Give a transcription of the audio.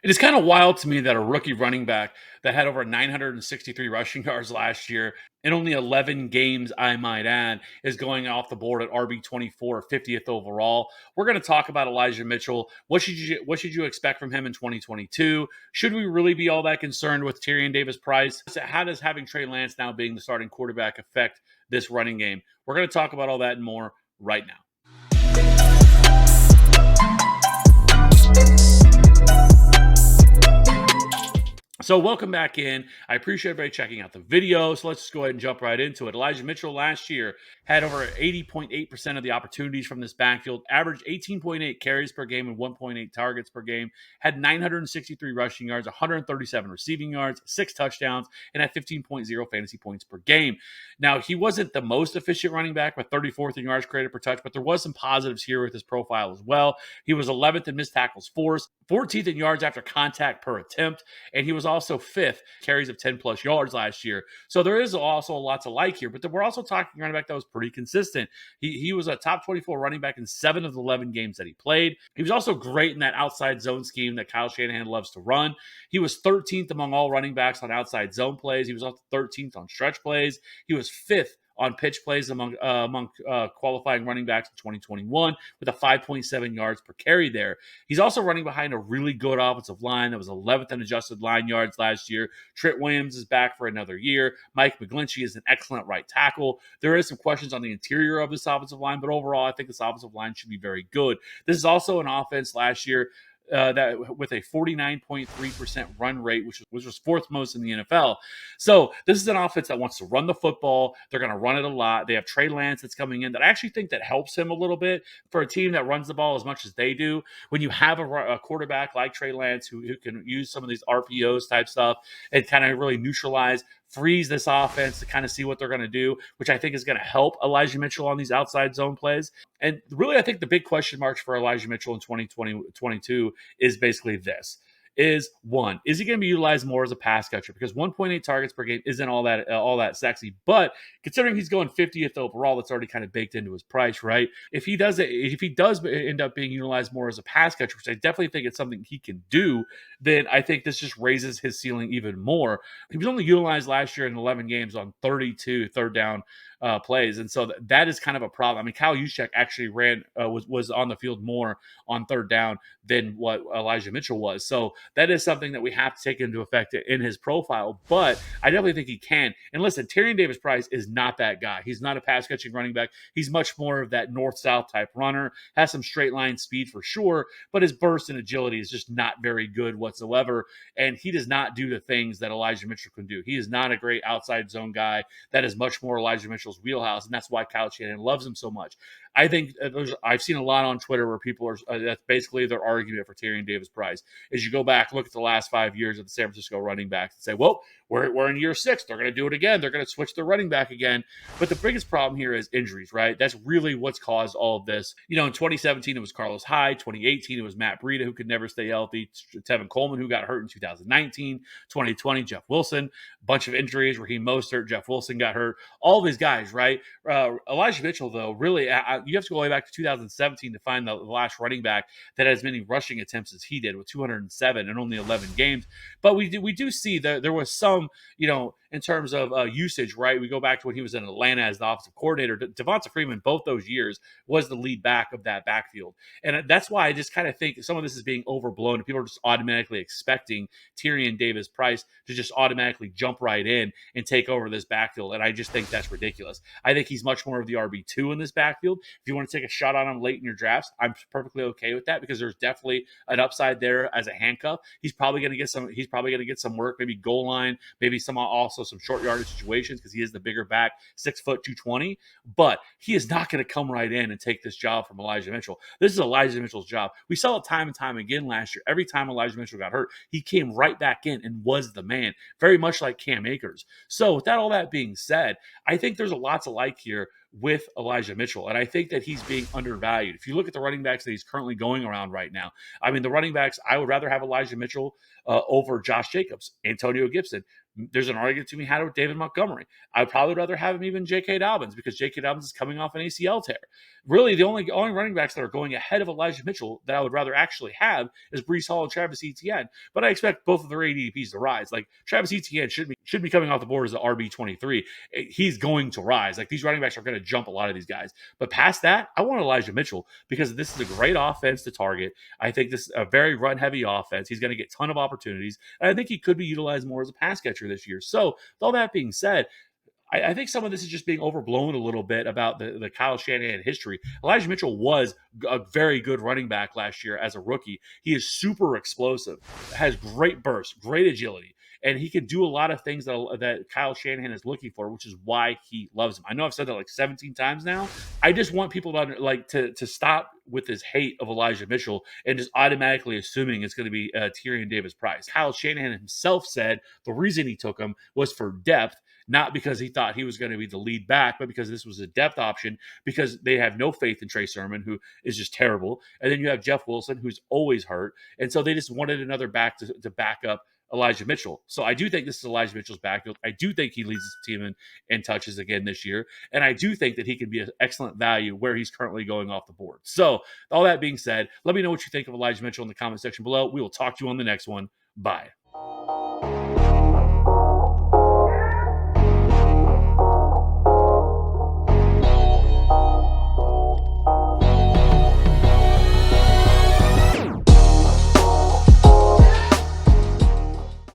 It is kind of wild to me that a rookie running back that had over 963 rushing yards last year in only 11 games, I might add, is going off the board at RB24, 50th overall. We're going to talk about Elijah Mitchell. What should you expect from him in 2022? Should we really be all that concerned with Tyrion Davis-Price? How does having Trey Lance now being the starting quarterback affect this running game? We're going to talk about all that and more right now. So welcome back in. I appreciate everybody checking out the video. So let's just go ahead and jump right into it. Elijah Mitchell last year had over 80.8% of the opportunities from this backfield, averaged 18.8 carries per game and 1.8 targets per game, had 963 rushing yards, 137 receiving yards, 6 touchdowns, and had 15.0 fantasy points per game. Now, he wasn't the most efficient running back with 34th in yards created per touch, but there was some positives here with his profile as well. He was 11th in missed tackles forced, 14th in yards after contact per attempt, and he was also 5th carries of 10 plus yards last year. So there is also a lot to like here, but we're also talking running back that was pretty consistent. He was a top 24 running back in 7 of the 11 games that he played. He was also great in that outside zone scheme that Kyle Shanahan loves to run. He was 13th among all running backs on outside zone plays. He was also 13th on stretch plays. He was 5th on pitch plays among qualifying running backs in 2021 with a 5.7 yards per carry there. He's also running behind a really good offensive line that was 11th in adjusted line yards last year. Trent Williams is back for another year. Mike McGlinchey is an excellent right tackle. There is some questions on the interior of this offensive line, but overall, I think this offensive line should be very good. This is also an offense last year that with a 49.3% run rate, which was fourth most in the NFL. So this is an offense that wants to run the football. They're going to run it a lot. They have Trey Lance that's coming in that I actually think that helps him a little bit for a team that runs the ball as much as they do. When you have a quarterback like Trey Lance who can use some of these RPOs type stuff and kind of really freeze this offense to kind of see what they're going to do, which I think is going to help Elijah Mitchell on these outside zone plays. And really, I think the big question marks for Elijah Mitchell in 2022 is basically this. Is one, is he going to be utilized more as a pass catcher? Because 1.8 targets per game isn't all that sexy. But considering he's going 50th overall, that's already kind of baked into his price, right? If he does end up being utilized more as a pass catcher, which I definitely think it's something he can do, then I think this just raises his ceiling even more. He was only utilized last year in 11 games on 32 third down plays, and so that is kind of a problem. I mean, Kyle Juszczyk actually was on the field more on third down than what Elijah Mitchell was. So that is something that we have to take into effect in his profile. But I definitely think he can. And listen, Tyrion Davis-Price is not that guy. He's not a pass catching running back. He's much more of that north-south type runner. Has some straight line speed for sure, but his burst and agility is just not very good whatsoever. And he does not do the things that Elijah Mitchell can do. He is not a great outside zone guy. That is much more Elijah Mitchell's wheelhouse, and that's why Kyle Shanahan loves him so much. I think I've seen a lot on Twitter where people are that's basically their argument for Tyrion Davis-Price is you go back, look at the last 5 years of the San Francisco running backs and say, well, we're in year 6. They're going to do it again. They're going to switch their running back again. But the biggest problem here is injuries, right? That's really what's caused all of this. You know, in 2017, it was Carlos Hyde. 2018, it was Matt Breida, who could never stay healthy. Tevin Coleman, who got hurt in 2019. 2020, Jeff Wilson. Bunch of injuries. Raheem Mostert, Jeff Wilson got hurt. All of these guys, right? Elijah Mitchell, though, really, you have to go way back to 2017 to find the last running back that has as many rushing attempts as he did with 207 in only 11 games. But we do see that there was some, in terms of usage, right? We go back to when he was in Atlanta as the offensive coordinator. Devonta Freeman, both those years, was the lead back of that backfield. And that's why I just kind of think some of this is being overblown. And people are just automatically expecting Tyrion Davis-Price to just automatically jump right in and take over this backfield. And I just think that's ridiculous. I think he's much more of the RB2 in this backfield. If you want to take a shot on him late in your drafts, I'm perfectly okay with that because there's definitely an upside there as a handcuff. He's probably going to get some work, maybe goal line, maybe also some short yardage situations because he is the bigger back, 6 foot 220. But he is not going to come right in and take this job from Elijah Mitchell. This is Elijah Mitchell's job. We saw it time and time again last year. Every time Elijah Mitchell got hurt, he came right back in and was the man, very much like Cam Akers. So with all that being said, I think there's a lot to like here with Elijah Mitchell. And I think that he's being undervalued. If you look at the running backs that he's currently going around right now, I mean, the running backs, I would rather have Elijah Mitchell over Josh Jacobs, Antonio Gibson. There's an argument to be had with David Montgomery. I'd probably rather have him even J.K. Dobbins because J.K. Dobbins is coming off an ACL tear. Really, the only running backs that are going ahead of Elijah Mitchell that I would rather actually have is Breece Hall and Travis Etienne. But I expect both of their ADPs to rise. Like Travis Etienne should be coming off the board as an RB23. He's going to rise. Like these running backs are going to jump a lot of these guys. But past that, I want Elijah Mitchell because this is a great offense to target. I think this is a very run heavy offense. He's going to get a ton of opportunities. And I think he could be utilized more as a pass catcher this year. So, with all that being said, I think some of this is just being overblown a little bit about the Kyle Shanahan history. Elijah Mitchell was a very good running back last year as a rookie. He is super explosive, has great burst, great agility, and he can do a lot of things that Kyle Shanahan is looking for, which is why he loves him. I know I've said that like 17 times now. I just want people to stop with this hate of Elijah Mitchell and just automatically assuming it's going to be Tyrion Davis-Price. Kyle Shanahan himself said the reason he took him was for depth, not because he thought he was going to be the lead back, but because this was a depth option because they have no faith in Trey Sermon, who is just terrible. And then you have Jeff Wilson, who's always hurt. And so they just wanted another back to back up Elijah Mitchell. So I do think this is Elijah Mitchell's backfield. I do think he leads his team in touches again this year. And I do think that he can be an excellent value where he's currently going off the board. So all that being said, let me know what you think of Elijah Mitchell in the comment section below. We will talk to you on the next one. Bye.